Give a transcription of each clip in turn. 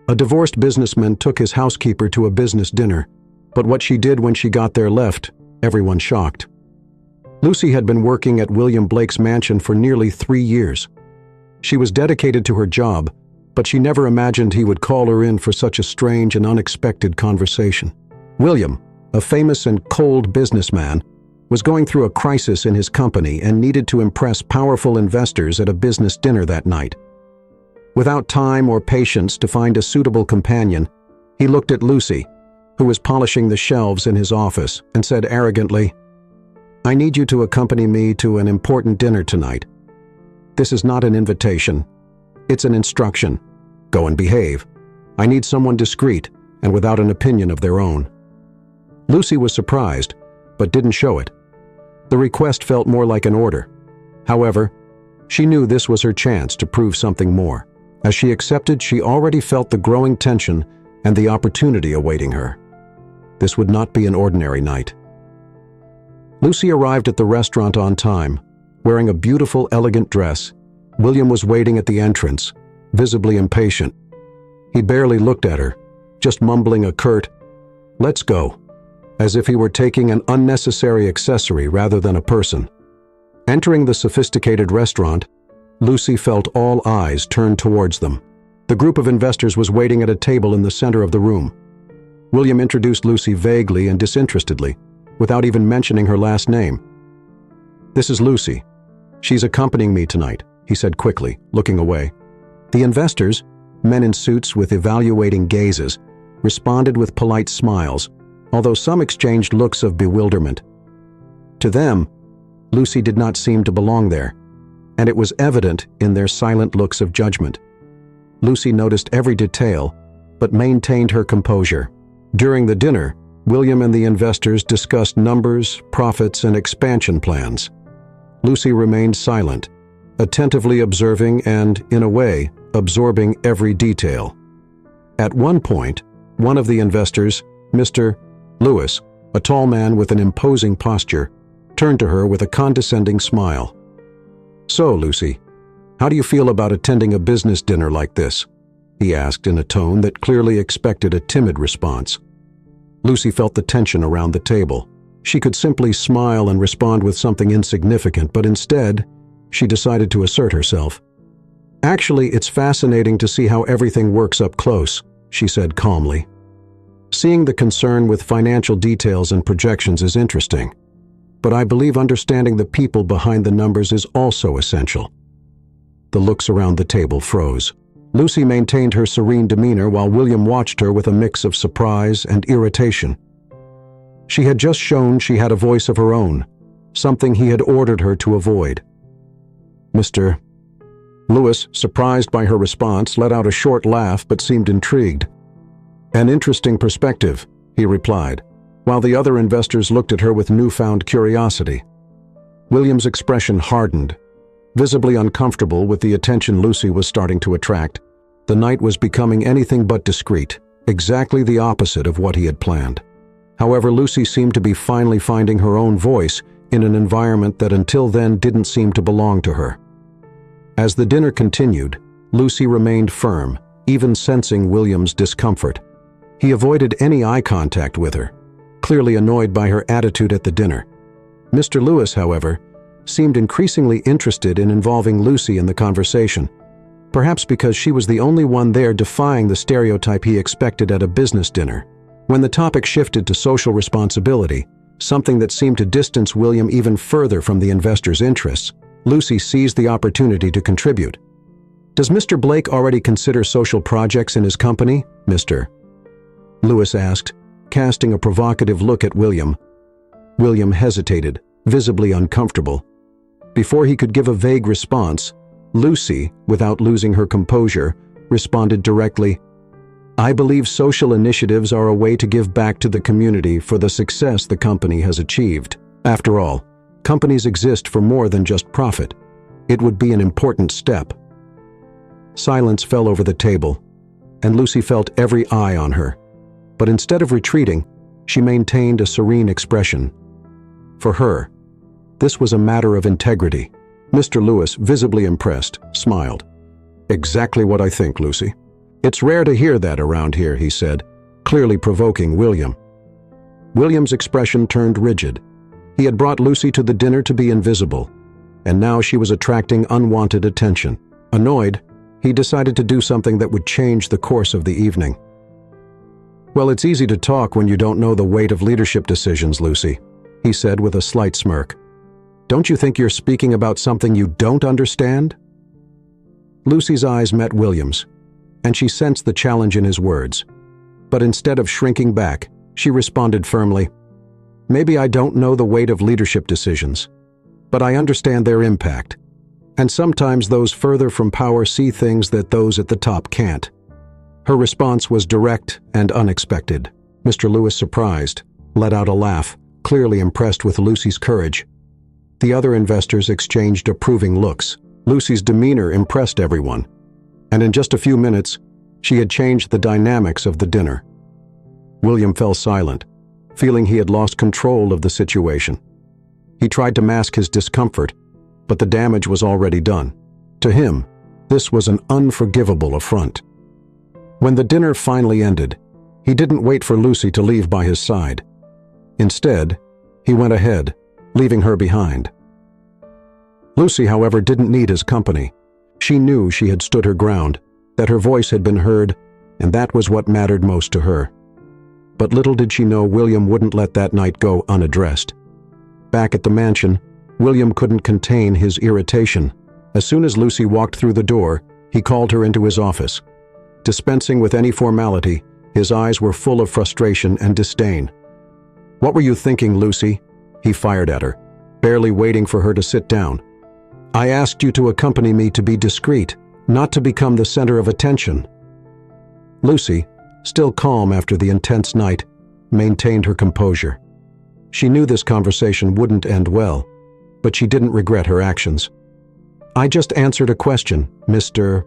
A divorced businessman took his housekeeper to a business dinner, but what she did when she got there left everyone shocked. Lucy had been working at William Blake's mansion for nearly 3 years. She was dedicated to her job, but she never imagined he would call her in for such a strange and unexpected conversation. William, a famous and cold businessman, was going through a crisis in his company and needed to impress powerful investors at a business dinner that night. Without time or patience to find a suitable companion, he looked at Lucy, who was polishing the shelves in his office, and said arrogantly, "I need you to accompany me to an important dinner tonight. This is not an invitation. It's an instruction. Go and behave. I need someone discreet and without an opinion of their own." Lucy was surprised, but didn't show it. The request felt more like an order. However, she knew this was her chance to prove something more. As she accepted, she already felt the growing tension and the opportunity awaiting her. This would not be an ordinary night. Lucy arrived at the restaurant on time, wearing a beautiful, elegant dress. William was waiting at the entrance, visibly impatient. He barely looked at her, just mumbling a curt, "Let's go," as if he were taking an unnecessary accessory rather than a person. Entering the sophisticated restaurant, Lucy felt all eyes turned towards them. The group of investors was waiting at a table in the center of the room. William introduced Lucy vaguely and disinterestedly, without even mentioning her last name. "This is Lucy. She's accompanying me tonight," he said quickly, looking away. The investors, men in suits with evaluating gazes, responded with polite smiles, although some exchanged looks of bewilderment. To them, Lucy did not seem to belong there, and it was evident in their silent looks of judgment. Lucy noticed every detail, but maintained her composure. During the dinner, William and the investors discussed numbers, profits, and expansion plans. Lucy remained silent, attentively observing and, in a way, absorbing every detail. At one point, one of the investors, Mr. Lewis, a tall man with an imposing posture, turned to her with a condescending smile. "So, Lucy, how do you feel about attending a business dinner like this?" he asked in a tone that clearly expected a timid response. Lucy felt the tension around the table. She could simply smile and respond with something insignificant, but instead, she decided to assert herself. "Actually, it's fascinating to see how everything works up close," she said calmly. "Seeing the concern with financial details and projections is interesting, but I believe understanding the people behind the numbers is also essential." The looks around the table froze. Lucy maintained her serene demeanor while William watched her with a mix of surprise and irritation. She had just shown she had a voice of her own, something he had ordered her to avoid. Mr. Lewis, surprised by her response, let out a short laugh but seemed intrigued. "An interesting perspective," he replied, while the other investors looked at her with newfound curiosity. William's expression hardened, visibly uncomfortable with the attention Lucy was starting to attract. The night was becoming anything but discreet, exactly the opposite of what he had planned. However, Lucy seemed to be finally finding her own voice in an environment that until then didn't seem to belong to her. As the dinner continued, Lucy remained firm, even sensing William's discomfort. He avoided any eye contact with her, clearly annoyed by her attitude at the dinner. Mr. Lewis, however, seemed increasingly interested in involving Lucy in the conversation, perhaps because she was the only one there defying the stereotype he expected at a business dinner. When the topic shifted to social responsibility, something that seemed to distance William even further from the investors' interests, Lucy seized the opportunity to contribute. "Does Mr. Blake already consider social projects in his company, Mr. Lewis asked, casting a provocative look at William. William hesitated, visibly uncomfortable. Before he could give a vague response, Lucy, without losing her composure, responded directly, "I believe social initiatives are a way to give back to the community for the success the company has achieved. After all, companies exist for more than just profit. It would be an important step." Silence fell over the table, and Lucy felt every eye on her. But instead of retreating, she maintained a serene expression. For her, this was a matter of integrity. Mr. Lewis, visibly impressed, smiled. "Exactly what I think, Lucy. "It's rare to hear that around here," he said, clearly provoking William. William's expression turned rigid. He had brought Lucy to the dinner to be invisible, and now she was attracting unwanted attention. Annoyed, he decided to do something that would change the course of the evening. "Well, it's easy to talk when you don't know the weight of leadership decisions, Lucy," he said with a slight smirk. "Don't you think you're speaking about something you don't understand?" Lucy's eyes met William's, and she sensed the challenge in his words. But instead of shrinking back, she responded firmly, "Maybe I don't know the weight of leadership decisions, but I understand their impact. And sometimes those further from power see things that those at the top can't." Her response was direct and unexpected. Mr. Lewis, surprised, let out a laugh, clearly impressed with Lucy's courage. The other investors exchanged approving looks. Lucy's demeanor impressed everyone, and in just a few minutes, she had changed the dynamics of the dinner. William fell silent, feeling he had lost control of the situation. He tried to mask his discomfort, but the damage was already done. To him, this was an unforgivable affront. When the dinner finally ended, he didn't wait for Lucy to leave by his side. Instead, he went ahead, leaving her behind. Lucy, however, didn't need his company. She knew she had stood her ground, that her voice had been heard, and that was what mattered most to her. But little did she know William wouldn't let that night go unaddressed. Back at the mansion, William couldn't contain his irritation. As soon as Lucy walked through the door, he called her into his office. Dispensing with any formality, his eyes were full of frustration and disdain. "What were you thinking, Lucy?" he fired at her, barely waiting for her to sit down. "I asked you to accompany me to be discreet, not to become the center of attention." Lucy, still calm after the intense night, maintained her composure. She knew this conversation wouldn't end well, but she didn't regret her actions. "I just answered a question, Mr.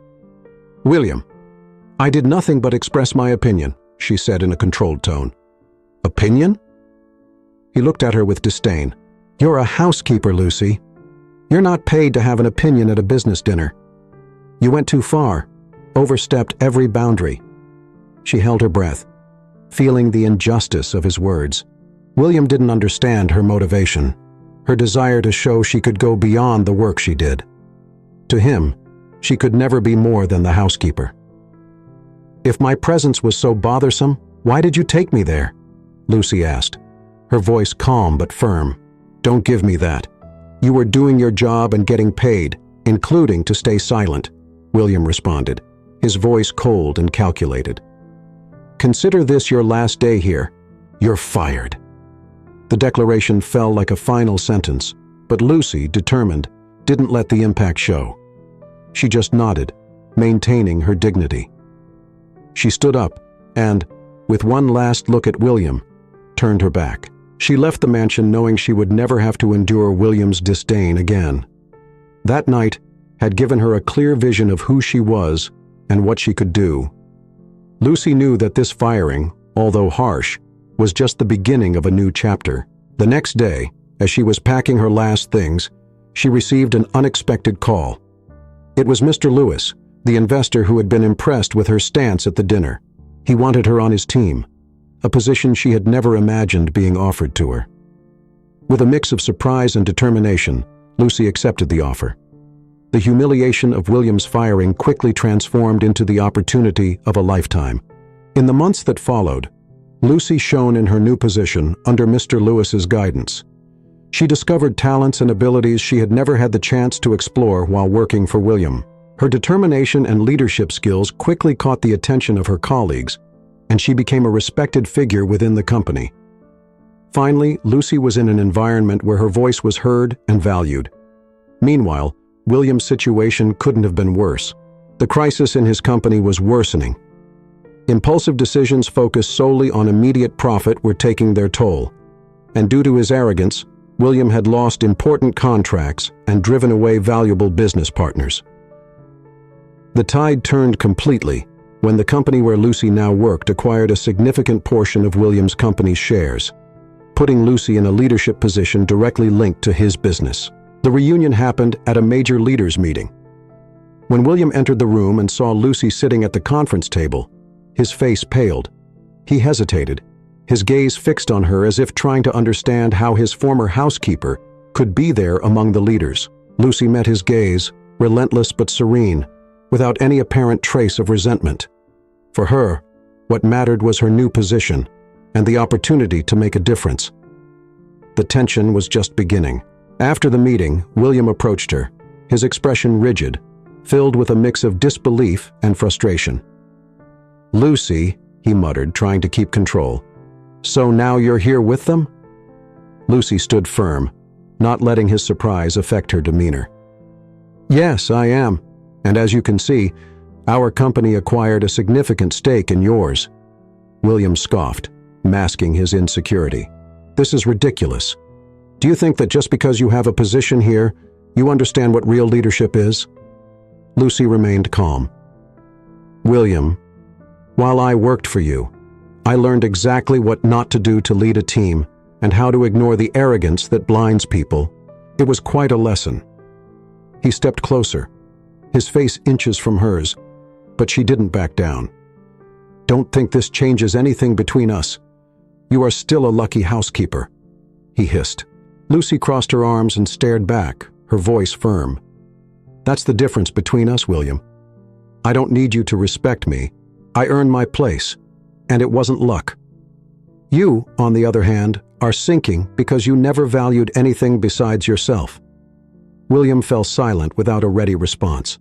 William. I did nothing but express my opinion," she said in a controlled tone. "Opinion?" He looked at her with disdain. "You're a housekeeper, Lucy. You're not paid to have an opinion at a business dinner. You went too far, overstepped every boundary." She held her breath, feeling the injustice of his words. William didn't understand her motivation, her desire to show she could go beyond the work she did. To him, she could never be more than the housekeeper. "If my presence was so bothersome, why did you take me there?" Lucy asked, her voice calm but firm. "Don't give me that. You were doing your job and getting paid, including to stay silent," William responded, his voice cold and calculated. "Consider this your last day here. You're fired." The declaration fell like a final sentence, but Lucy, determined, didn't let the impact show. She just nodded, maintaining her dignity. She stood up and, with one last look at William, turned her back. She left the mansion knowing she would never have to endure William's disdain again. That night had given her a clear vision of who she was and what she could do. Lucy knew that this firing, although harsh, was just the beginning of a new chapter. The next day, as she was packing her last things, she received an unexpected call. It was Mr. Lewis, the investor who had been impressed with her stance at the dinner. He wanted her on his team, a position she had never imagined being offered to her. With a mix of surprise and determination, Lucy accepted the offer. The humiliation of William's firing quickly transformed into the opportunity of a lifetime. In the months that followed, Lucy shone in her new position under Mr. Lewis's guidance. She discovered talents and abilities she had never had the chance to explore while working for William. Her determination and leadership skills quickly caught the attention of her colleagues, and she became a respected figure within the company. Finally, Lucy was in an environment where her voice was heard and valued. Meanwhile, William's situation couldn't have been worse. The crisis in his company was worsening. Impulsive decisions focused solely on immediate profit were taking their toll, and due to his arrogance, William had lost important contracts and driven away valuable business partners. The tide turned completely when the company where Lucy now worked acquired a significant portion of William's company's shares, putting Lucy in a leadership position directly linked to his business. The reunion happened at a major leaders' meeting. When William entered the room and saw Lucy sitting at the conference table, his face paled. He hesitated, his gaze fixed on her as if trying to understand how his former housekeeper could be there among the leaders. Lucy met his gaze, relentless but serene, without any apparent trace of resentment. For her, what mattered was her new position and the opportunity to make a difference. The tension was just beginning. After the meeting, William approached her, his expression rigid, filled with a mix of disbelief and frustration. "Lucy," he muttered, trying to keep control. "So now you're here with them?" Lucy stood firm, not letting his surprise affect her demeanor. "Yes, I am. And as you can see, our company acquired a significant stake in yours." William scoffed, masking his insecurity. "This is ridiculous. Do you think that just because you have a position here, you understand what real leadership is?" Lucy remained calm. "William, while I worked for you, I learned exactly what not to do to lead a team and how to ignore the arrogance that blinds people. It was quite a lesson." He stepped closer, his face inches from hers, but she didn't back down. "Don't think this changes anything between us. You are still a lucky housekeeper," he hissed. Lucy crossed her arms and stared back, her voice firm. "That's the difference between us, William. I don't need you to respect me. I earned my place, and it wasn't luck. You, on the other hand, are sinking because you never valued anything besides yourself." William fell silent without a ready response.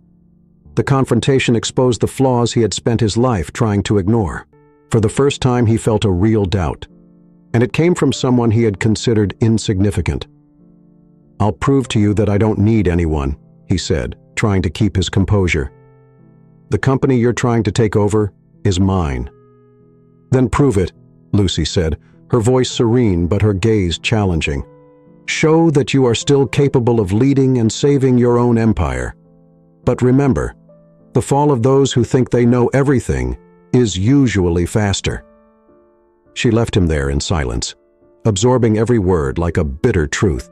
The confrontation exposed the flaws he had spent his life trying to ignore. For the first time, he felt a real doubt, and it came from someone he had considered insignificant. "I'll prove to you that I don't need anyone," he said, trying to keep his composure. "The company you're trying to take over is mine." "Then prove it," Lucy said, her voice serene but her gaze challenging. "Show that you are still capable of leading and saving your own empire. But remember, the fall of those who think they know everything is usually faster." She left him there in silence, absorbing every word like a bitter truth.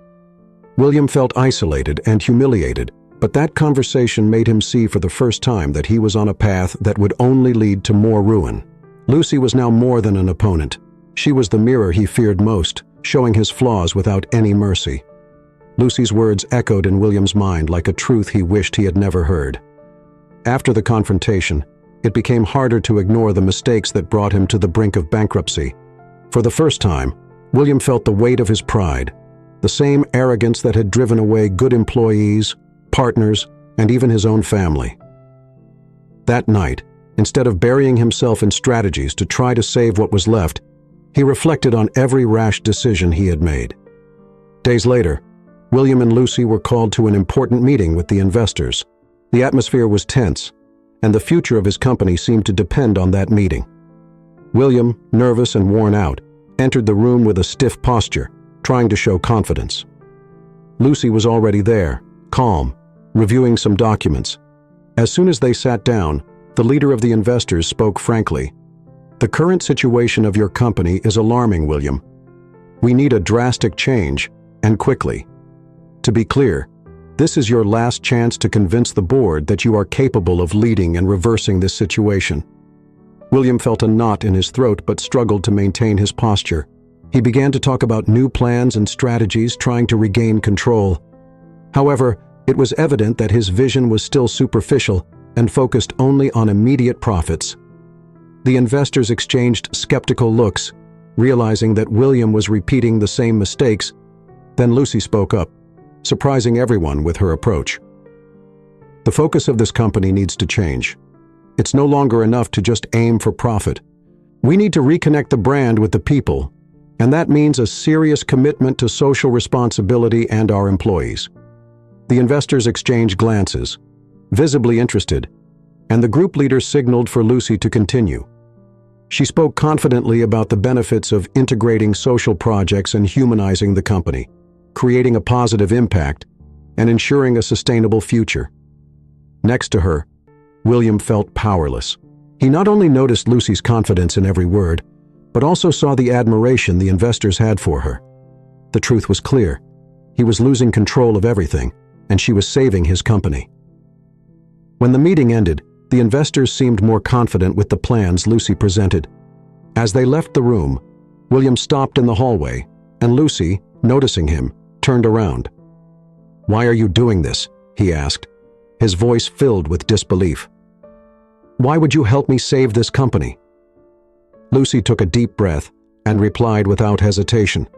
William felt isolated and humiliated, but that conversation made him see for the first time that he was on a path that would only lead to more ruin. Lucy was now more than an opponent. She was the mirror he feared most, showing his flaws without any mercy. Lucy's words echoed in William's mind like a truth he wished he had never heard. After the confrontation, it became harder to ignore the mistakes that brought him to the brink of bankruptcy. For the first time, William felt the weight of his pride, the same arrogance that had driven away good employees, partners, and even his own family. That night, instead of burying himself in strategies to try to save what was left, he reflected on every rash decision he had made. Days later, William and Lucy were called to an important meeting with the investors. The atmosphere was tense, and the future of his company seemed to depend on that meeting. William, nervous and worn out, entered the room with a stiff posture, trying to show confidence. Lucy was already there, calm, reviewing some documents. As soon as they sat down, the leader of the investors spoke frankly. "The current situation of your company is alarming, William. We need a drastic change, and quickly. To be clear, this is your last chance to convince the board that you are capable of leading and reversing this situation." William felt a knot in his throat but struggled to maintain his posture. He began to talk about new plans and strategies, trying to regain control. However, it was evident that his vision was still superficial and focused only on immediate profits. The investors exchanged skeptical looks, realizing that William was repeating the same mistakes. Then Lucy spoke up, surprising everyone with her approach. "The focus of this company needs to change. It's no longer enough to just aim for profit. We need to reconnect the brand with the people, and that means a serious commitment to social responsibility and our employees." The investors exchanged glances, visibly interested, and the group leader signaled for Lucy to continue. She spoke confidently about the benefits of integrating social projects and humanizing the company, creating a positive impact, and ensuring a sustainable future. Next to her, William felt powerless. He not only noticed Lucy's confidence in every word, but also saw the admiration the investors had for her. The truth was clear. He was losing control of everything, and she was saving his company. When the meeting ended, the investors seemed more confident with the plans Lucy presented. As they left the room, William stopped in the hallway, and Lucy, noticing him, turned around. "Why are you doing this?" he asked, his voice filled with disbelief. "Why would you help me save this company?" Lucy took a deep breath and replied without hesitation.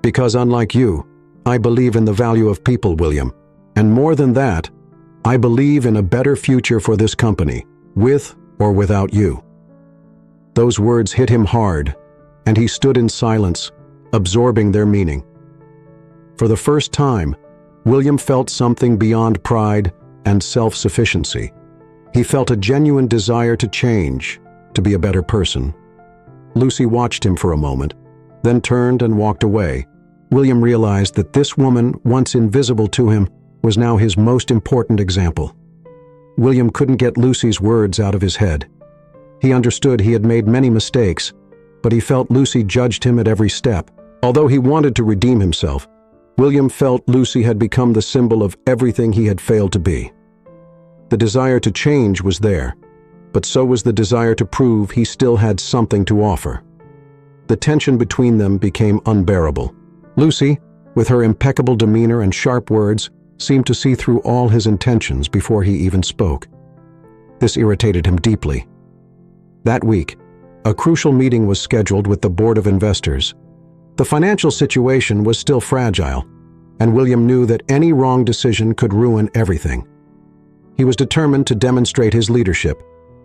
"Because unlike you, I believe in the value of people, William. And more than that, I believe in a better future for this company, with or without you." Those words hit him hard, and he stood in silence, absorbing their meaning. For the first time, William felt something beyond pride and self-sufficiency. He felt a genuine desire to change, to be a better person. Lucy watched him for a moment, then turned and walked away. William realized that this woman, once invisible to him, was now his most important example. William couldn't get Lucy's words out of his head. He understood he had made many mistakes, but he felt Lucy judged him at every step. Although he wanted to redeem himself, William felt Lucy had become the symbol of everything he had failed to be. The desire to change was there, but so was the desire to prove he still had something to offer. The tension between them became unbearable. Lucy, with her impeccable demeanor and sharp words, seemed to see through all his intentions before he even spoke. This irritated him deeply. That week, a crucial meeting was scheduled with the board of investors. The financial situation was still fragile, and William knew that any wrong decision could ruin everything. He was determined to demonstrate his leadership,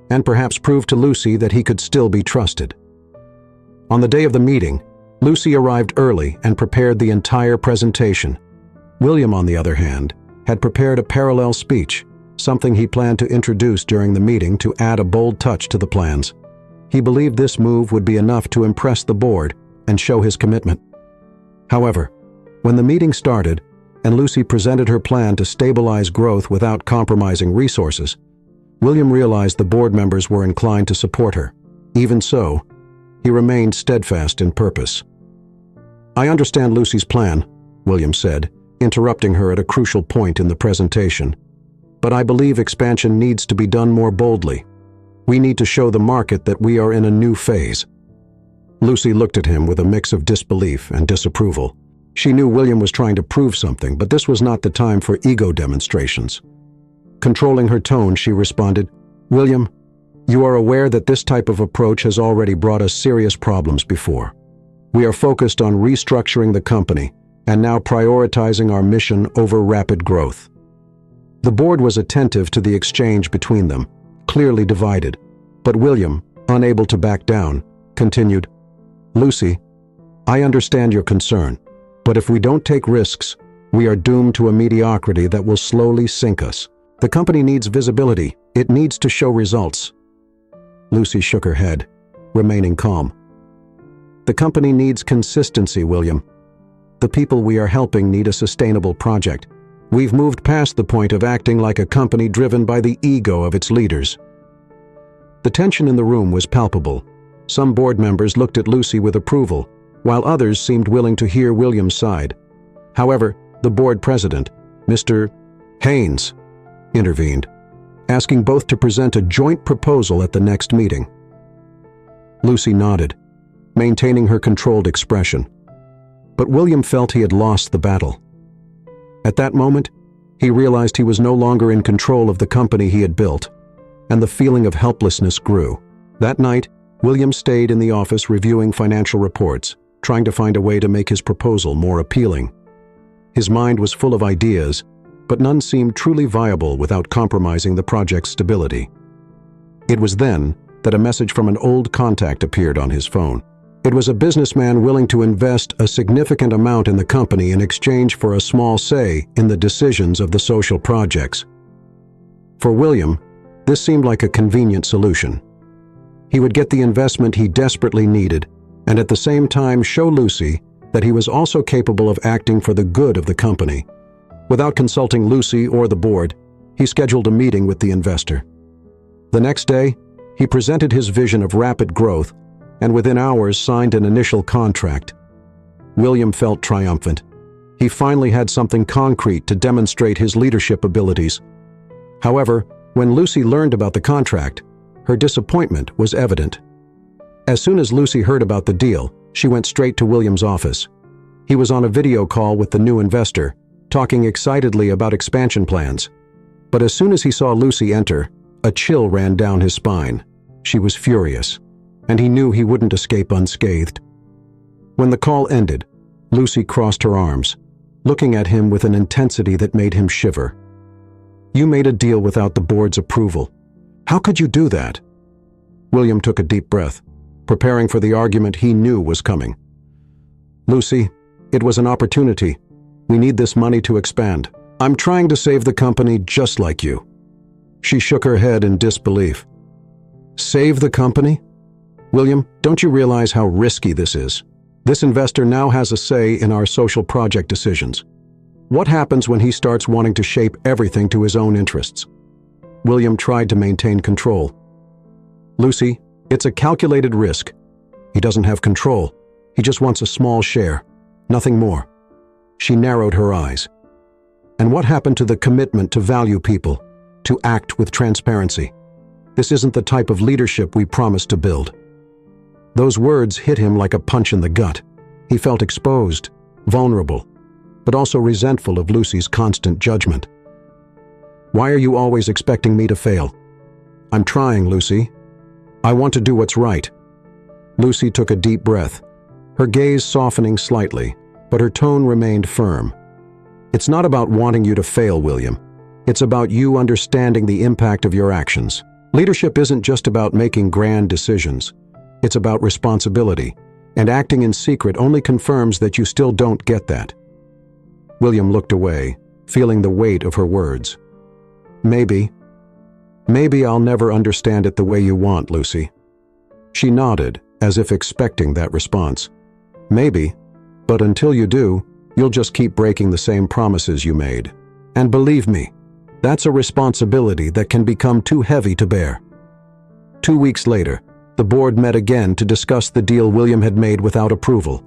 and perhaps prove to Lucy that he could still be trusted. On the day of the meeting, Lucy arrived early and prepared the entire presentation. William, on the other hand, had prepared a parallel speech, something he planned to introduce during the meeting to add a bold touch to the plans. He believed this move would be enough to impress the board and show his commitment. However, when the meeting started and Lucy presented her plan to stabilize growth without compromising resources, William realized the board members were inclined to support her. Even so, he remained steadfast in purpose. "I understand Lucy's plan," William said, interrupting her at a crucial point in the presentation. "But I believe expansion needs to be done more boldly. We need to show the market that we are in a new phase." Lucy looked at him with a mix of disbelief and disapproval. She knew William was trying to prove something, but this was not the time for ego demonstrations. Controlling her tone, she responded, "William, you are aware that this type of approach has already brought us serious problems before. We are focused on restructuring the company and now prioritizing our mission over rapid growth." The board was attentive to the exchange between them, clearly divided, but William, unable to back down, continued, "Lucy, I understand your concern, but if we don't take risks, we are doomed to a mediocrity that will slowly sink us. The company needs visibility. It needs to show results." Lucy shook her head, remaining calm. "The company needs consistency, William. The people we are helping need a sustainable project. We've moved past the point of acting like a company driven by the ego of its leaders." The tension in the room was palpable. Some board members looked at Lucy with approval, while others seemed willing to hear William's side. However, the board president, Mr. Haynes, intervened, asking both to present a joint proposal at the next meeting. Lucy nodded, maintaining her controlled expression. But William felt he had lost the battle. At that moment, he realized he was no longer in control of the company he had built, and the feeling of helplessness grew. That night, William stayed in the office reviewing financial reports, trying to find a way to make his proposal more appealing. His mind was full of ideas, but none seemed truly viable without compromising the project's stability. It was then that a message from an old contact appeared on his phone. It was a businessman willing to invest a significant amount in the company in exchange for a small say in the decisions of the social projects. For William, this seemed like a convenient solution. He would get the investment he desperately needed, and at the same time show Lucy that he was also capable of acting for the good of the company. Without consulting Lucy or the board, he scheduled a meeting with the investor. The next day, he presented his vision of rapid growth and within hours signed an initial contract. William felt triumphant. He finally had something concrete to demonstrate his leadership abilities. However, When Lucy learned about the contract, her disappointment was evident. As soon as Lucy heard about the deal, she went straight to William's office. He was on a video call with the new investor, talking excitedly about expansion plans. But as soon as he saw Lucy enter, a chill ran down his spine. She was furious, and he knew he wouldn't escape unscathed. When the call ended, Lucy crossed her arms, looking at him with an intensity that made him shiver. "You made a deal without the board's approval. How could you do that?" William took a deep breath, preparing for the argument he knew was coming. "Lucy, it was an opportunity. We need this money to expand. I'm trying to save the company just like you." She shook her head in disbelief. "Save the company? William, don't you realize how risky this is? This investor now has a say in our social project decisions. What happens when he starts wanting to shape everything to his own interests?" William tried to maintain control. "Lucy, it's a calculated risk. He doesn't have control. He just wants a small share, nothing more." She narrowed her eyes. "And what happened to the commitment to value people, to act with transparency? This isn't the type of leadership we promised to build." Those words hit him like a punch in the gut. He felt exposed, vulnerable, but also resentful of Lucy's constant judgment. "Why are you always expecting me to fail?" "I'm trying, Lucy. I want to do what's right." Lucy took a deep breath, her gaze softening slightly, but her tone remained firm. "It's not about wanting you to fail, William. It's about you understanding the impact of your actions. Leadership isn't just about making grand decisions. It's about responsibility, and acting in secret only confirms that you still don't get that." William looked away, feeling the weight of her words. Maybe I'll never understand it the way you want, Lucy." She nodded, as if expecting that response. "Maybe, but until you do, you'll just keep breaking the same promises you made. And believe me, that's a responsibility that can become too heavy to bear." 2 weeks later, the board met again to discuss the deal William had made without approval.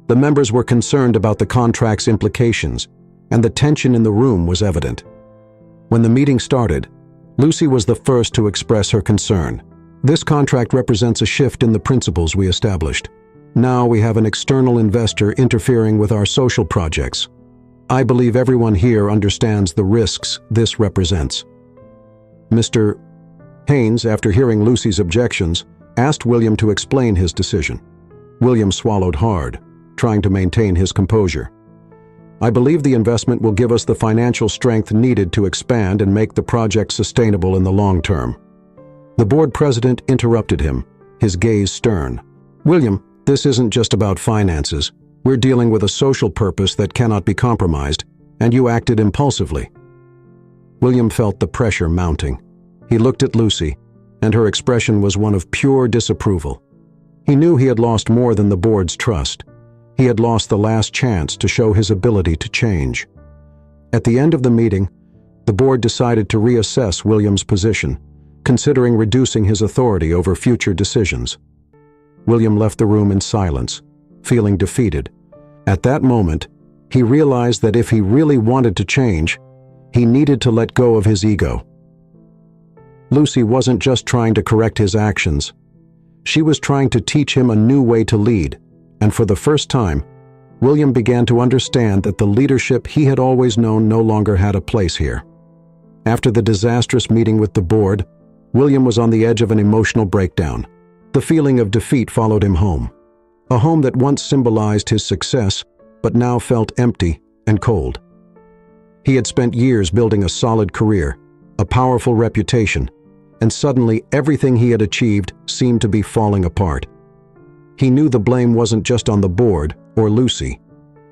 The members were concerned about the contract's implications, and the tension in the room was evident. When the meeting started, Lucy was the first to express her concern. "This contract represents a shift in the principles we established. Now we have an external investor interfering with our social projects. I believe everyone here understands the risks this represents." Mr. Haynes, after hearing Lucy's objections, asked William to explain his decision. William swallowed hard, trying to maintain his composure. "I believe the investment will give us the financial strength needed to expand and make the project sustainable in the long term." The board president interrupted him, his gaze stern. "William, this isn't just about finances. We're dealing with a social purpose that cannot be compromised, and you acted impulsively." William felt the pressure mounting. He looked at Lucy, and her expression was one of pure disapproval. He knew he had lost more than the board's trust. He had lost the last chance to show his ability to change. At the end of the meeting, the board decided to reassess William's position, considering reducing his authority over future decisions. William left the room in silence, feeling defeated. At that moment, he realized that if he really wanted to change, he needed to let go of his ego. Lucy wasn't just trying to correct his actions. She was trying to teach him a new way to lead, and for the first time, William began to understand that the leadership he had always known no longer had a place here. After the disastrous meeting with the board, William was on the edge of an emotional breakdown. The feeling of defeat followed him home. A home that once symbolized his success, but now felt empty and cold. He had spent years building a solid career, a powerful reputation, and suddenly everything he had achieved seemed to be falling apart. He knew the blame wasn't just on the board or Lucy.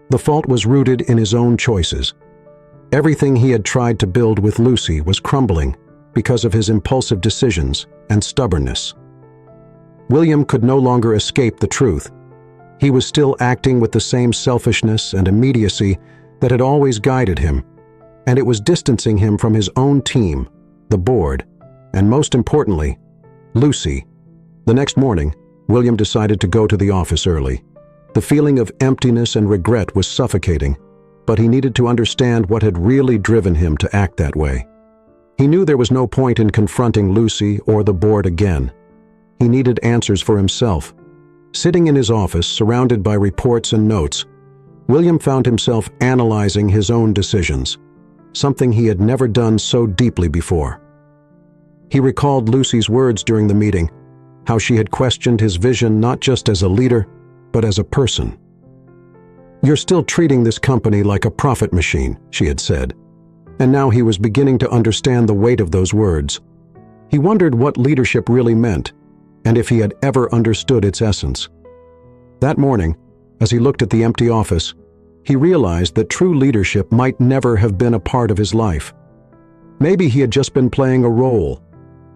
The fault was rooted in his own choices. Everything he had tried to build with Lucy was crumbling because of his impulsive decisions and stubbornness. William could no longer escape the truth. He was still acting with the same selfishness and immediacy that had always guided him, and it was distancing him from his own team, the board, and most importantly, Lucy. The next morning, William decided to go to the office early. The feeling of emptiness and regret was suffocating, but he needed to understand what had really driven him to act that way. He knew there was no point in confronting Lucy or the board again. He needed answers for himself. Sitting in his office, surrounded by reports and notes, William found himself analyzing his own decisions, something he had never done so deeply before. He recalled Lucy's words during the meeting, how she had questioned his vision not just as a leader, but as a person. "You're still treating this company like a profit machine," she had said. And now he was beginning to understand the weight of those words. He wondered what leadership really meant, and if he had ever understood its essence. That morning, as he looked at the empty office, he realized that true leadership might never have been a part of his life. Maybe he had just been playing a role,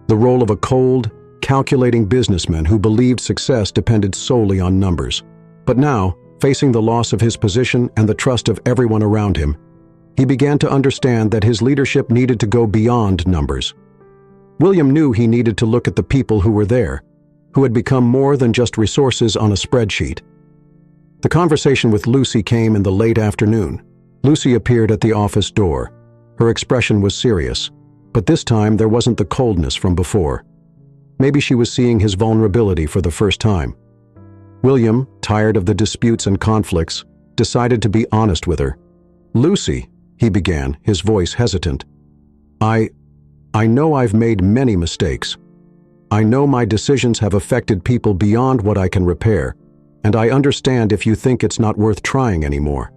the role of a cold, calculating businessman who believed success depended solely on numbers. But now, facing the loss of his position and the trust of everyone around him, he began to understand that his leadership needed to go beyond numbers. William knew he needed to look at the people who were there, who had become more than just resources on a spreadsheet. The conversation with Lucy came in the late afternoon. Lucy appeared at the office door. Her expression was serious, but this time there wasn't the coldness from before. Maybe she was seeing his vulnerability for the first time. William, tired of the disputes and conflicts, decided to be honest with her. "Lucy," he began, his voice hesitant. I know I've made many mistakes. I know my decisions have affected people beyond what I can repair, and I understand if you think it's not worth trying anymore."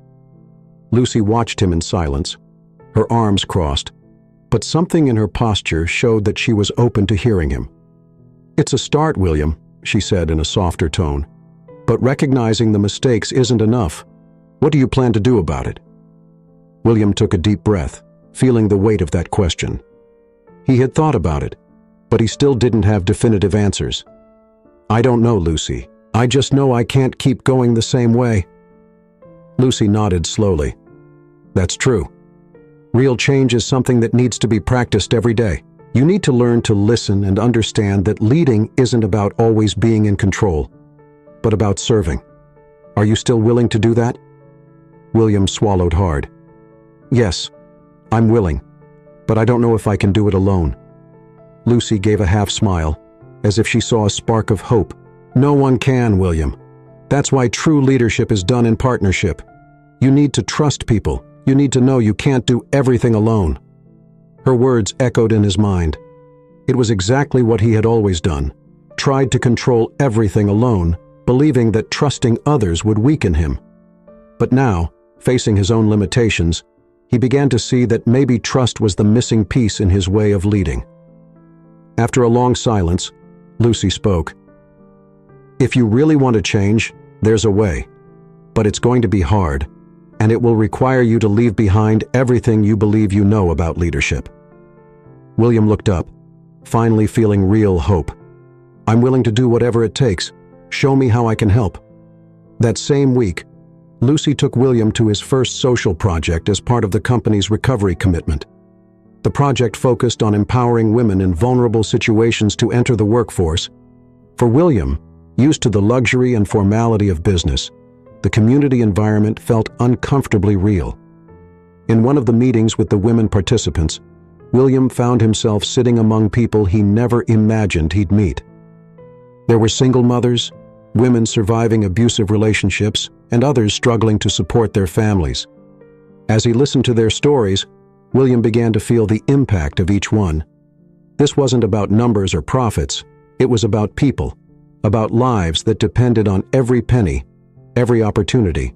Lucy watched him in silence, her arms crossed, but something in her posture showed that she was open to hearing him. "It's a start, William," she said in a softer tone. "But recognizing the mistakes isn't enough. What do you plan to do about it?" William took a deep breath, feeling the weight of that question. He had thought about it, but he still didn't have definitive answers. "I don't know, Lucy. I just know I can't keep going the same way." Lucy nodded slowly. "That's true. Real change is something that needs to be practiced every day. You need to learn to listen and understand that leading isn't about always being in control, but about serving. Are you still willing to do that?" William swallowed hard. "Yes, I'm willing, but I don't know if I can do it alone." Lucy gave a half smile, as if she saw a spark of hope. "No one can, William. That's why true leadership is done in partnership. You need to trust people. You need to know you can't do everything alone." Her words echoed in his mind. It was exactly what he had always done, tried to control everything alone, believing that trusting others would weaken him. But now, facing his own limitations, he began to see that maybe trust was the missing piece in his way of leading. After a long silence, Lucy spoke. "If you really want to change, there's a way. But it's going to be hard, and it will require you to leave behind everything you believe you know about leadership." William looked up, finally feeling real hope. "I'm willing to do whatever it takes. Show me how I can help." That same week, Lucy took William to his first social project as part of the company's recovery commitment. The project focused on empowering women in vulnerable situations to enter the workforce. For William, used to the luxury and formality of business, the community environment felt uncomfortably real. In one of the meetings with the women participants, William found himself sitting among people he never imagined he'd meet. There were single mothers, women surviving abusive relationships, and others struggling to support their families. As he listened to their stories, William began to feel the impact of each one. This wasn't about numbers or profits, it was about people, about lives that depended on every penny, every opportunity.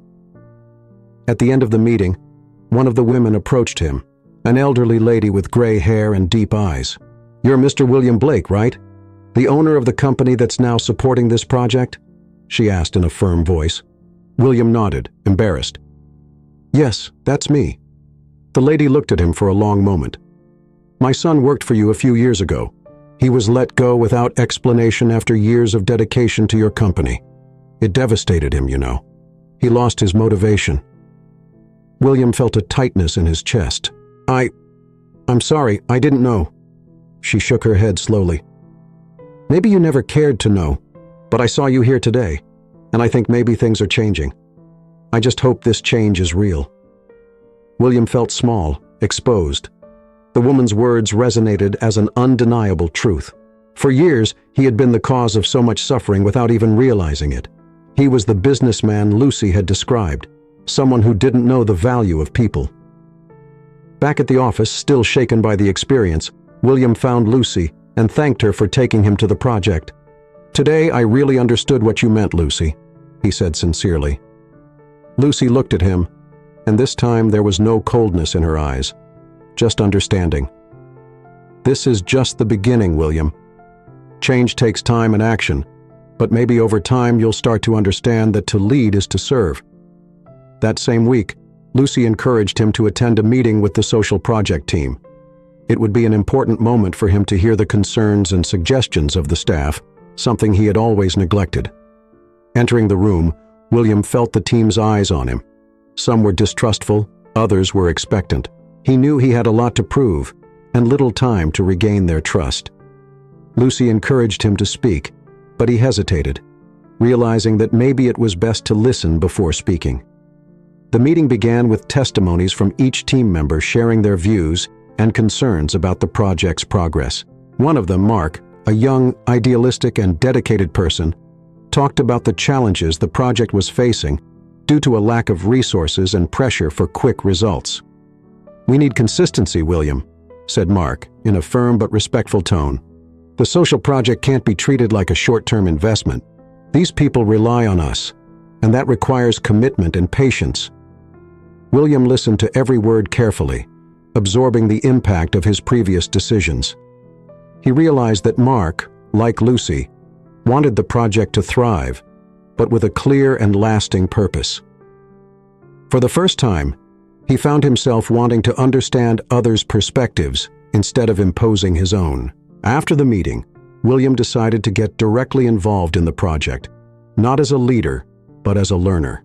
At the end of the meeting, one of the women approached him, an elderly lady with gray hair and deep eyes. "You're Mr. William Blake, right? The owner of the company that's now supporting this project?" she asked in a firm voice. William nodded, embarrassed. "Yes, that's me." The lady looked at him for a long moment. "My son worked for you a few years ago. He was let go without explanation after years of dedication to your company. It devastated him, you know. He lost his motivation." William felt a tightness in his chest. I'm sorry, I didn't know." She shook her head slowly. "Maybe you never cared to know, but I saw you here today, and I think maybe things are changing. I just hope this change is real." William felt small, exposed. The woman's words resonated as an undeniable truth. For years, he had been the cause of so much suffering without even realizing it. He was the businessman Lucy had described, someone who didn't know the value of people. Back at the office, still shaken by the experience, William found Lucy and thanked her for taking him to the project. "Today, I really understood what you meant, Lucy," he said sincerely. Lucy looked at him, and this time there was no coldness in her eyes, just understanding. "This is just the beginning, William. Change takes time and action, but maybe over time you'll start to understand that to lead is to serve." That same week, Lucy encouraged him to attend a meeting with the social project team. It would be an important moment for him to hear the concerns and suggestions of the staff, something he had always neglected. Entering the room, William felt the team's eyes on him. Some were distrustful, others were expectant. He knew he had a lot to prove, and little time to regain their trust. Lucy encouraged him to speak, but he hesitated, realizing that maybe it was best to listen before speaking. The meeting began with testimonies from each team member sharing their views and concerns about the project's progress. One of them, Mark, a young, idealistic, and dedicated person, talked about the challenges the project was facing due to a lack of resources and pressure for quick results. "We need consistency, William," said Mark, in a firm but respectful tone. "The social project can't be treated like a short-term investment. These people rely on us, and that requires commitment and patience." William listened to every word carefully, absorbing the impact of his previous decisions. He realized that Mark, like Lucy, wanted the project to thrive, but with a clear and lasting purpose. For the first time, he found himself wanting to understand others' perspectives instead of imposing his own. After the meeting, William decided to get directly involved in the project, not as a leader, but as a learner.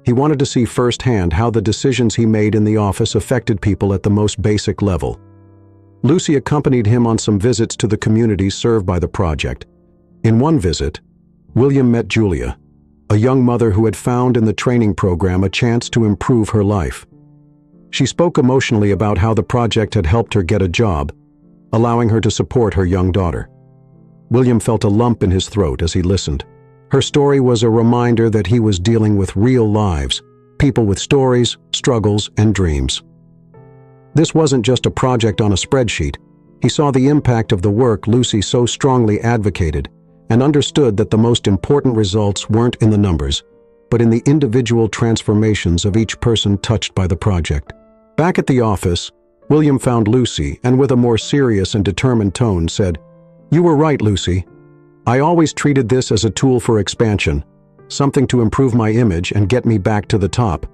He wanted to see firsthand how the decisions he made in the office affected people at the most basic level. Lucy accompanied him on some visits to the communities served by the project. In one visit, William met Julia, a young mother who had found in the training program a chance to improve her life. She spoke emotionally about how the project had helped her get a job, allowing her to support her young daughter. William felt a lump in his throat as he listened. Her story was a reminder that he was dealing with real lives, people with stories, struggles, and dreams. This wasn't just a project on a spreadsheet. He saw the impact of the work Lucy so strongly advocated and understood that the most important results weren't in the numbers, but in the individual transformations of each person touched by the project. Back at the office, William found Lucy and with a more serious and determined tone said, "You were right, Lucy. I always treated this as a tool for expansion, something to improve my image and get me back to the top.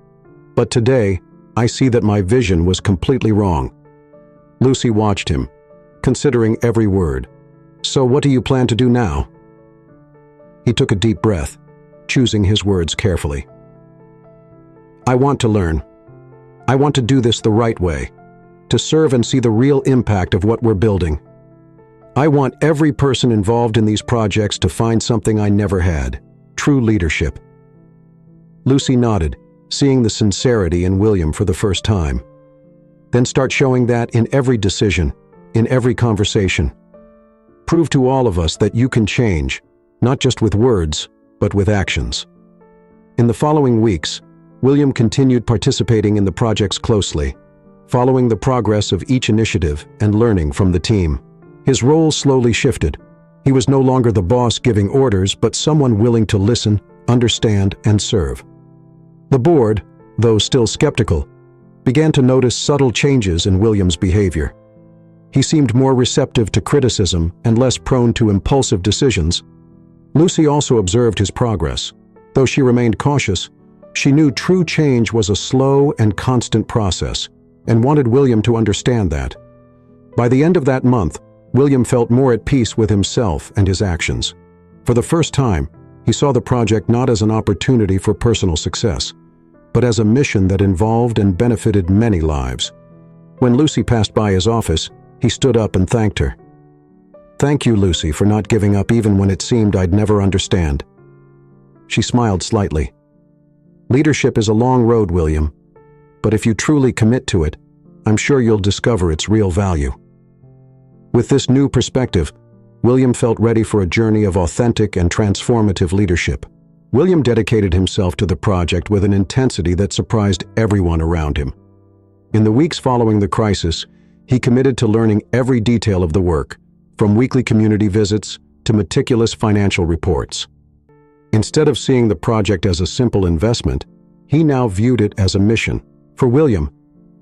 But today, I see that my vision was completely wrong." Lucy watched him, considering every word. "So what do you plan to do now?" He took a deep breath, choosing his words carefully. "I want to learn. I want to do this the right way, to serve and see the real impact of what we're building. I want every person involved in these projects to find something I never had, true leadership." Lucy nodded, seeing the sincerity in William for the first time. "Then start showing that in every decision, in every conversation. Prove to all of us that you can change, not just with words, but with actions." In the following weeks, William continued participating in the projects closely, following the progress of each initiative and learning from the team. His role slowly shifted. He was no longer the boss giving orders, but someone willing to listen, understand, and serve. The board, though still skeptical, began to notice subtle changes in William's behavior. He seemed more receptive to criticism and less prone to impulsive decisions. Lucy also observed his progress. Though she remained cautious, she knew true change was a slow and constant process, and wanted William to understand that. By the end of that month, William felt more at peace with himself and his actions. For the first time, he saw the project not as an opportunity for personal success, but as a mission that involved and benefited many lives. When Lucy passed by his office, he stood up and thanked her. "Thank you, Lucy, for not giving up even when it seemed I'd never understand." She smiled slightly. "Leadership is a long road, William, but if you truly commit to it, I'm sure you'll discover its real value." With this new perspective, William felt ready for a journey of authentic and transformative leadership. William dedicated himself to the project with an intensity that surprised everyone around him. In the weeks following the crisis, he committed to learning every detail of the work, from weekly community visits to meticulous financial reports. Instead of seeing the project as a simple investment, he now viewed it as a mission. For William,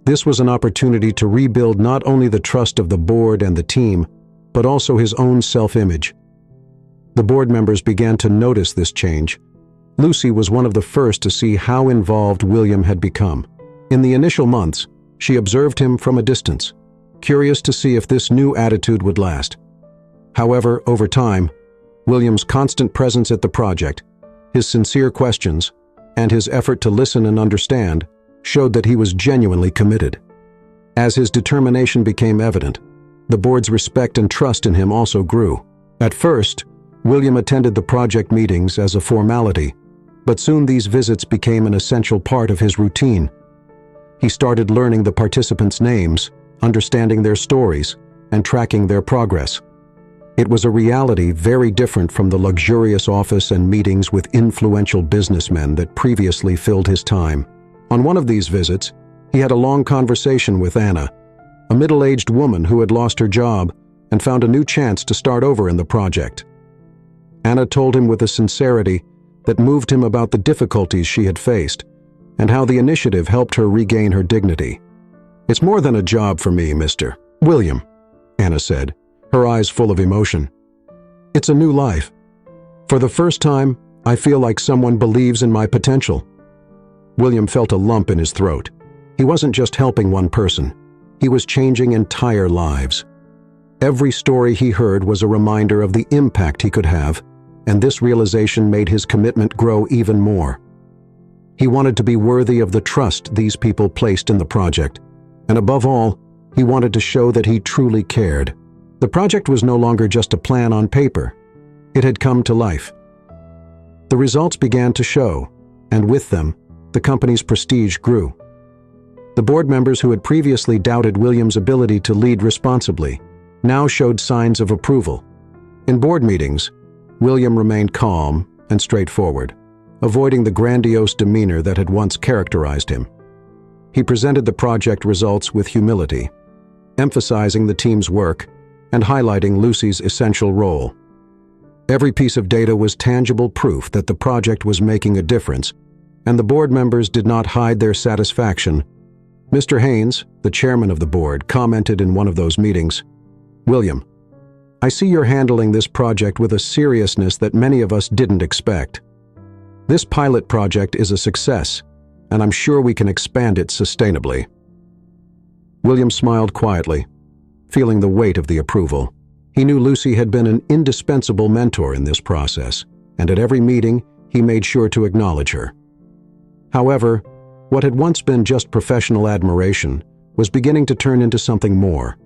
this was an opportunity to rebuild not only the trust of the board and the team, but also his own self-image. The board members began to notice this change. Lucy was one of the first to see how involved William had become. In the initial months, she observed him from a distance, curious to see if this new attitude would last. However, over time, William's constant presence at the project, his sincere questions, and his effort to listen and understand showed that he was genuinely committed. As his determination became evident, the board's respect and trust in him also grew. At first, William attended the project meetings as a formality, but soon these visits became an essential part of his routine. He started learning the participants' names, understanding their stories, and tracking their progress. It was a reality very different from the luxurious office and meetings with influential businessmen that previously filled his time. On one of these visits, he had a long conversation with Anna, a middle-aged woman who had lost her job and found a new chance to start over in the project. Anna told him with a sincerity that moved him about the difficulties she had faced and how the initiative helped her regain her dignity. "It's more than a job for me, Mr. William," Anna said, her eyes full of emotion. "It's a new life. For the first time, I feel like someone believes in my potential." William felt a lump in his throat. He wasn't just helping one person. He was changing entire lives. Every story he heard was a reminder of the impact he could have, and this realization made his commitment grow even more. He wanted to be worthy of the trust these people placed in the project, and above all, he wanted to show that he truly cared. The project was no longer just a plan on paper. It had come to life. The results began to show, and with them, the company's prestige grew. The board members who had previously doubted William's ability to lead responsibly now showed signs of approval. In board meetings, William remained calm and straightforward, avoiding the grandiose demeanor that had once characterized him. He presented the project results with humility, emphasizing the team's work and highlighting Lucy's essential role. Every piece of data was tangible proof that the project was making a difference, and the board members did not hide their satisfaction. Mr. Haynes, the chairman of the board, commented in one of those meetings, "William, I see you're handling this project with a seriousness that many of us didn't expect. This pilot project is a success, and I'm sure we can expand it sustainably." William smiled quietly, feeling the weight of the approval. He knew Lucy had been an indispensable mentor in this process, and at every meeting, he made sure to acknowledge her. However, what had once been just professional admiration was beginning to turn into something more.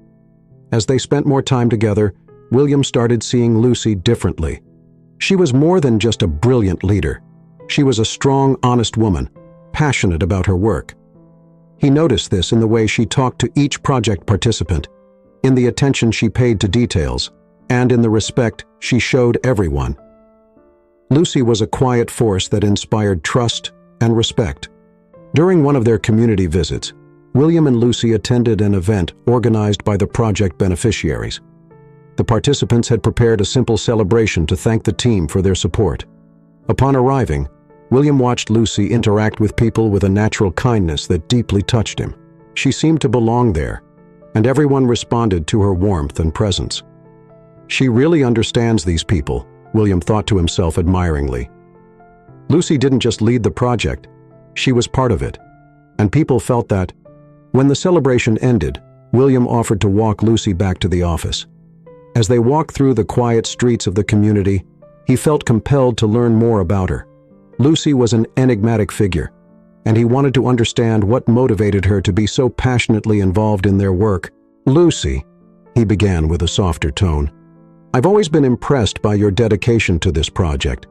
As they spent more time together, William started seeing Lucy differently. She was more than just a brilliant leader. She was a strong, honest woman, passionate about her work. He noticed this in the way she talked to each project participant, in the attention she paid to details, and in the respect she showed everyone. Lucy was a quiet force that inspired trust and respect. During one of their community visits, William and Lucy attended an event organized by the project beneficiaries. The participants had prepared a simple celebration to thank the team for their support. Upon arriving, William watched Lucy interact with people with a natural kindness that deeply touched him. She seemed to belong there, and everyone responded to her warmth and presence. "She really understands these people," William thought to himself admiringly. Lucy didn't just lead the project, she was part of it, and people felt that. When the celebration ended, William offered to walk Lucy back to the office. As they walked through the quiet streets of the community, he felt compelled to learn more about her. Lucy was an enigmatic figure, and he wanted to understand what motivated her to be so passionately involved in their work. "Lucy," he began with a softer tone, "I've always been impressed by your dedication to this project.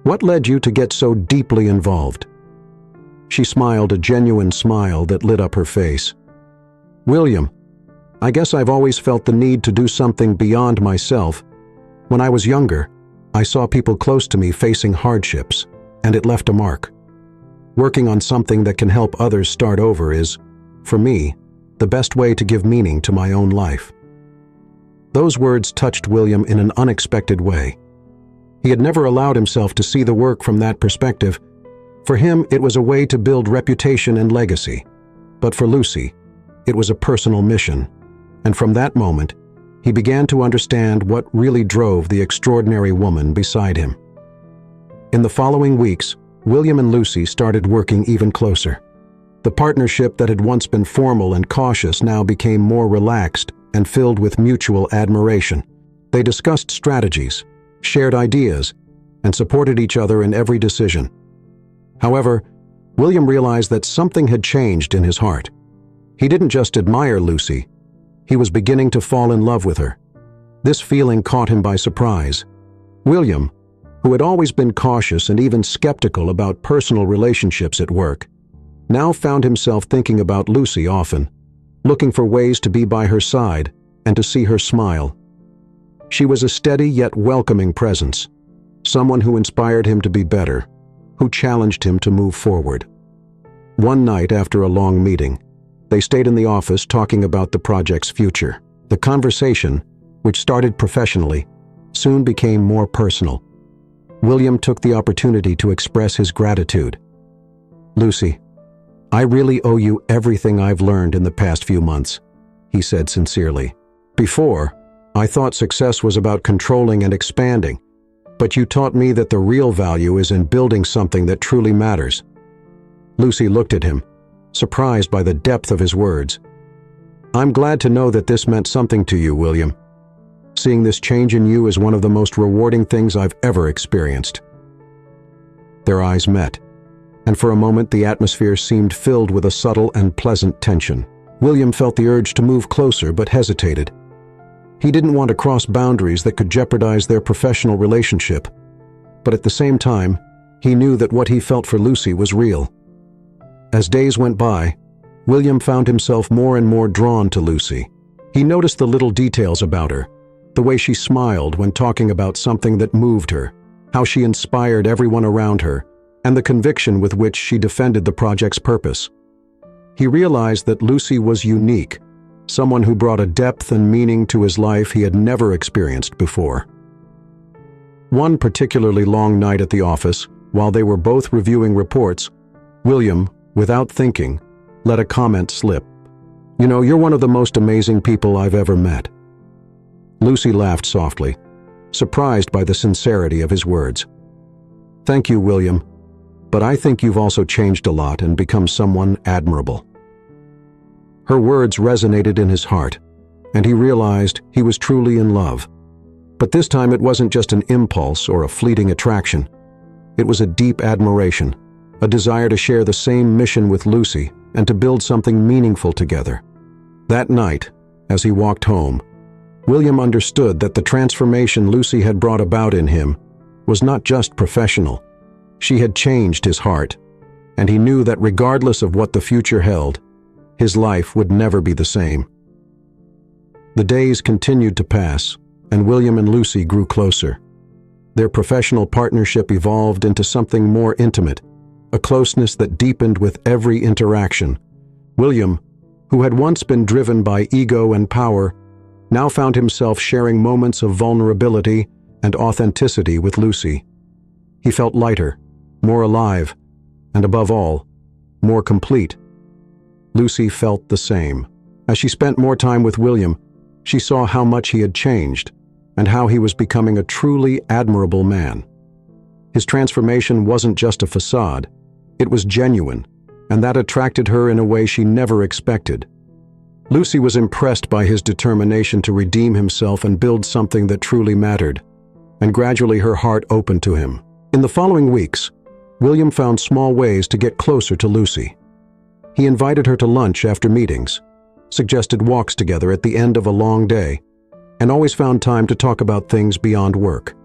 What led you to get so deeply involved?" She smiled a genuine smile that lit up her face. William, I guess I've always felt the need to do something beyond myself. When I was younger, I saw people close to me facing hardships, and it left a mark. Working on something that can help others start over is, for me, the best way to give meaning to my own life. Those words touched William in an unexpected way. He had never allowed himself to see the work from that perspective. For him, it was a way to build reputation and legacy. But for Lucy, it was a personal mission. And from that moment, he began to understand what really drove the extraordinary woman beside him. In the following weeks, William and Lucy started working even closer. The partnership that had once been formal and cautious now became more relaxed and filled with mutual admiration. They discussed strategies, shared ideas, and supported each other in every decision. However, William realized that something had changed in his heart. He didn't just admire Lucy, he was beginning to fall in love with her. This feeling caught him by surprise. William, who had always been cautious and even skeptical about personal relationships at work, now found himself thinking about Lucy often, looking for ways to be by her side and to see her smile. She was a steady yet welcoming presence, someone who inspired him to be better, who challenged him to move forward. One night after a long meeting, they stayed in the office talking about the project's future. The conversation, which started professionally, soon became more personal. William took the opportunity to express his gratitude. "Lucy, I really owe you everything I've learned in the past few months," he said sincerely. "Before, I thought success was about controlling and expanding, but you taught me that the real value is in building something that truly matters." Lucy looked at him, surprised by the depth of his words. "I'm glad to know that this meant something to you, William. Seeing this change in you is one of the most rewarding things I've ever experienced." Their eyes met, and for a moment the atmosphere seemed filled with a subtle and pleasant tension. William felt the urge to move closer but hesitated. He didn't want to cross boundaries that could jeopardize their professional relationship, but at the same time, he knew that what he felt for Lucy was real. As days went by, William found himself more and more drawn to Lucy. He noticed the little details about her, the way she smiled when talking about something that moved her, how she inspired everyone around her, and the conviction with which she defended the project's purpose. He realized that Lucy was unique, someone who brought a depth and meaning to his life he had never experienced before. One particularly long night at the office, while they were both reviewing reports, William, without thinking, let a comment slip. "You know, you're one of the most amazing people I've ever met." Lucy laughed softly, surprised by the sincerity of his words. "Thank you, William, but I think you've also changed a lot and become someone admirable." Her words resonated in his heart, and he realized he was truly in love. But this time it wasn't just an impulse or a fleeting attraction. It was a deep admiration, a desire to share the same mission with Lucy and to build something meaningful together. That night, as he walked home, William understood that the transformation Lucy had brought about in him was not just professional. She had changed his heart, and he knew that regardless of what the future held, his life would never be the same. The days continued to pass, and William and Lucy grew closer. Their professional partnership evolved into something more intimate, a closeness that deepened with every interaction. William, who had once been driven by ego and power, now found himself sharing moments of vulnerability and authenticity with Lucy. He felt lighter, more alive, and above all, more complete. Lucy felt the same. As she spent more time with William, she saw how much he had changed and how he was becoming a truly admirable man. His transformation wasn't just a facade, it was genuine, and that attracted her in a way she never expected. Lucy was impressed by his determination to redeem himself and build something that truly mattered, and gradually her heart opened to him. In the following weeks, William found small ways to get closer to Lucy. He invited her to lunch after meetings, suggested walks together at the end of a long day, and always found time to talk about things beyond work.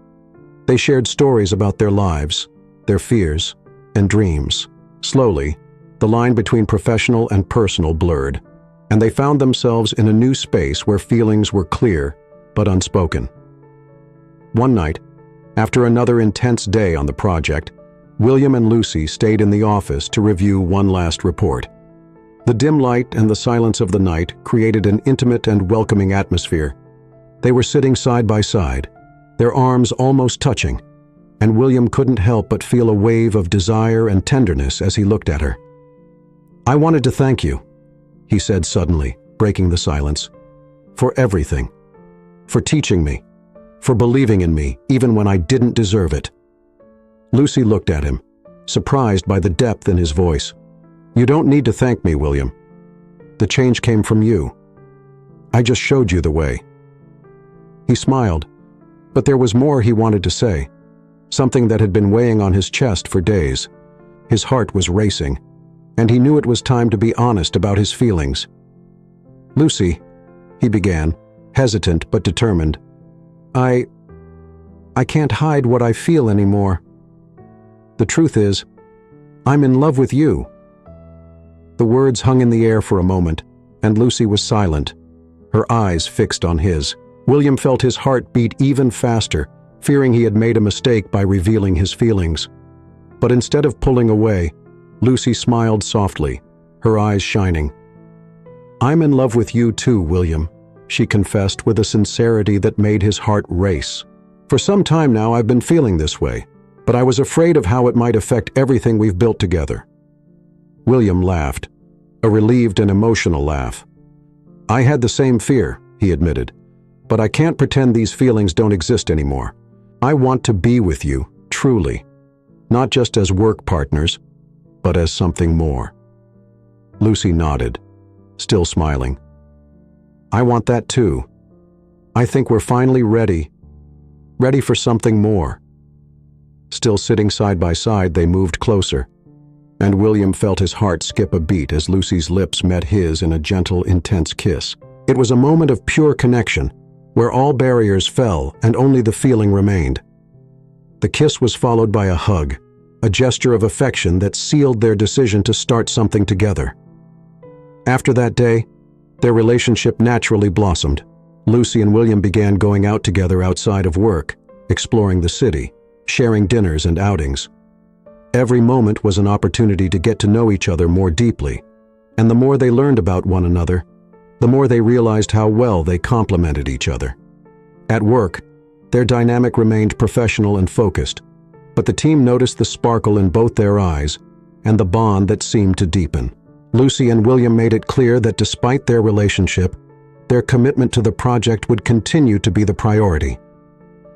They shared stories about their lives, their fears, and dreams. Slowly, the line between professional and personal blurred, and they found themselves in a new space where feelings were clear but unspoken. One night, after another intense day on the project, William and Lucy stayed in the office to review one last report. The dim light and the silence of the night created an intimate and welcoming atmosphere. They were sitting side by side, their arms almost touching, and William couldn't help but feel a wave of desire and tenderness as he looked at her. "I wanted to thank you," he said suddenly, breaking the silence, "for everything. For teaching me, for believing in me even when I didn't deserve it." Lucy looked at him, surprised by the depth in his voice. "You don't need to thank me, William. The change came from you. I just showed you the way." He smiled, but there was more he wanted to say, something that had been weighing on his chest for days. His heart was racing, and he knew it was time to be honest about his feelings. "Lucy," he began, hesitant but determined, I can't hide what I feel anymore. The truth is, I'm in love with you." The words hung in the air for a moment, and Lucy was silent, her eyes fixed on his. William felt his heart beat even faster, fearing he had made a mistake by revealing his feelings. But instead of pulling away, Lucy smiled softly, her eyes shining. "I'm in love with you too, William," she confessed with a sincerity that made his heart race. "For some time now I've been feeling this way, but I was afraid of how it might affect everything we've built together." William laughed, a relieved and emotional laugh. "I had the same fear," he admitted, "but I can't pretend these feelings don't exist anymore. I want to be with you, truly, not just as work partners, but as something more." Lucy nodded, still smiling. "I want that too. I think we're finally ready for something more." Still sitting side by side, they moved closer, and William felt his heart skip a beat as Lucy's lips met his in a gentle, intense kiss. It was a moment of pure connection, where all barriers fell and only the feeling remained. The kiss was followed by a hug, a gesture of affection that sealed their decision to start something together. After that day, their relationship naturally blossomed. Lucy and William began going out together outside of work, exploring the city, sharing dinners and outings. Every moment was an opportunity to get to know each other more deeply, and the more they learned about one another, the more they realized how well they complemented each other. At work, their dynamic remained professional and focused, but the team noticed the sparkle in both their eyes and the bond that seemed to deepen. Lucy and William made it clear that despite their relationship, their commitment to the project would continue to be the priority.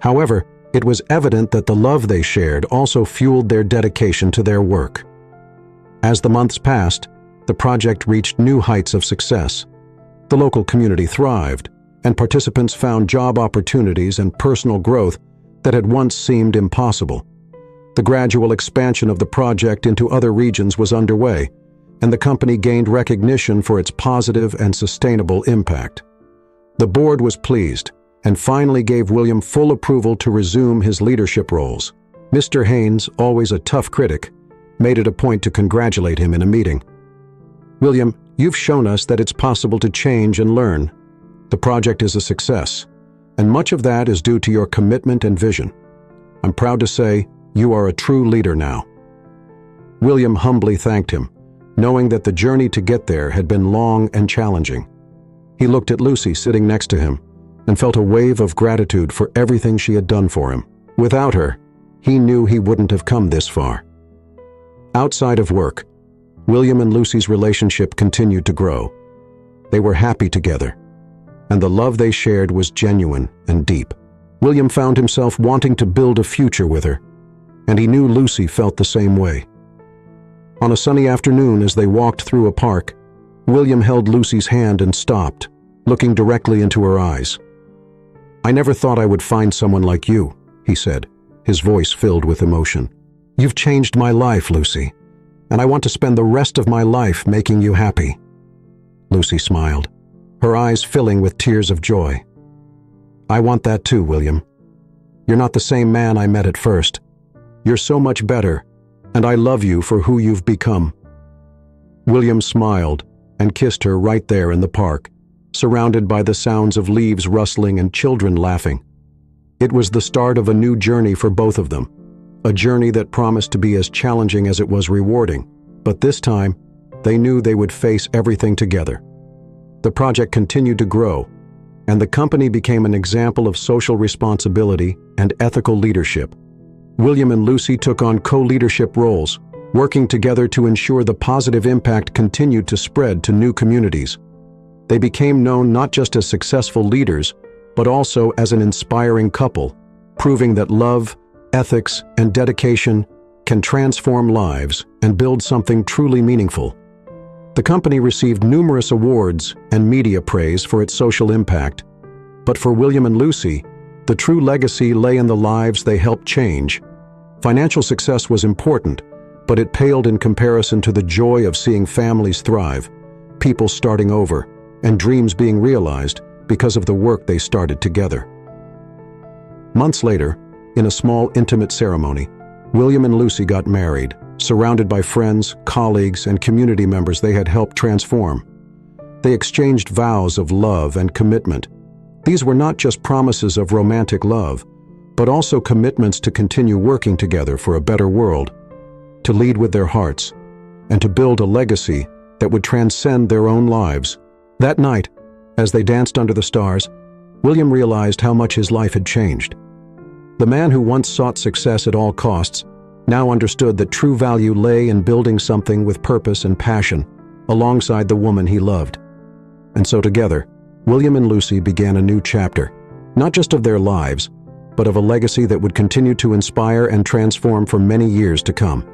However, it was evident that the love they shared also fueled their dedication to their work. As the months passed, the project reached new heights of success. The local community thrived, and participants found job opportunities and personal growth that had once seemed impossible. The gradual expansion of the project into other regions was underway, and the company gained recognition for its positive and sustainable impact. The board was pleased and finally gave William full approval to resume his leadership roles. Mr. Haynes, always a tough critic, made it a point to congratulate him in a meeting. "William, you've shown us that it's possible to change and learn. The project is a success, and much of that is due to your commitment and vision. I'm proud to say you are a true leader now." William humbly thanked him, knowing that the journey to get there had been long and challenging. He looked at Lucy sitting next to him and felt a wave of gratitude for everything she had done for him. Without her, he knew he wouldn't have come this far. Outside of work, William and Lucy's relationship continued to grow. They were happy together, and the love they shared was genuine and deep. William found himself wanting to build a future with her, and he knew Lucy felt the same way. On a sunny afternoon, as they walked through a park, William held Lucy's hand and stopped, looking directly into her eyes. "I never thought I would find someone like you," he said, his voice filled with emotion. "You've changed my life, Lucy, and I want to spend the rest of my life making you happy." Lucy smiled, her eyes filling with tears of joy. "I want that too, William. You're not the same man I met at first. You're so much better, and I love you for who you've become." William smiled, and kissed her right there in the park, surrounded by the sounds of leaves rustling and children laughing. It was the start of a new journey for both of them, a journey that promised to be as challenging as it was rewarding, but this time, they knew they would face everything together. The project continued to grow, and the company became an example of social responsibility and ethical leadership. William and Lucy took on co-leadership roles, working together to ensure the positive impact continued to spread to new communities. They became known not just as successful leaders, but also as an inspiring couple, proving that love, ethics, and dedication can transform lives and build something truly meaningful. The company received numerous awards and media praise for its social impact, but for William and Lucy, the true legacy lay in the lives they helped change. Financial success was important, but it paled in comparison to the joy of seeing families thrive, people starting over, and dreams being realized because of the work they started together. Months later, in a small, intimate ceremony, William and Lucy got married, surrounded by friends, colleagues, and community members they had helped transform. They exchanged vows of love and commitment. These were not just promises of romantic love, but also commitments to continue working together for a better world, to lead with their hearts, and to build a legacy that would transcend their own lives. That night, as they danced under the stars, William realized how much his life had changed. The man who once sought success at all costs now understood that true value lay in building something with purpose and passion, alongside the woman he loved. And so together, William and Lucy began a new chapter, not just of their lives, but of a legacy that would continue to inspire and transform for many years to come.